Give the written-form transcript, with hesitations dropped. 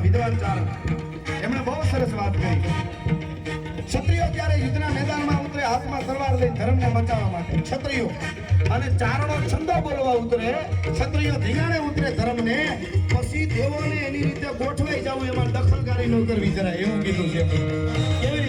વિદ્વાન ચારણ એમણે બહુ સરસ વાત કરી ક્ષત્રિયો ત્યારે યુદ્ધના મેદાનમાં ઉતરે હાથમાં તલવાર લઈ ધર્મને બચાવવા માટે ક્ષત્રિયો અને ચારણો છંદો બોલવા ઉતરે ક્ષત્રિયો ધીંગાણે ઉતરે ધર્મને પછી દેવોને એની રીતે ગોઠવાઈ જવું એમાં દખલકારી ન કરવી જરાય એવું કીધું છે કેવી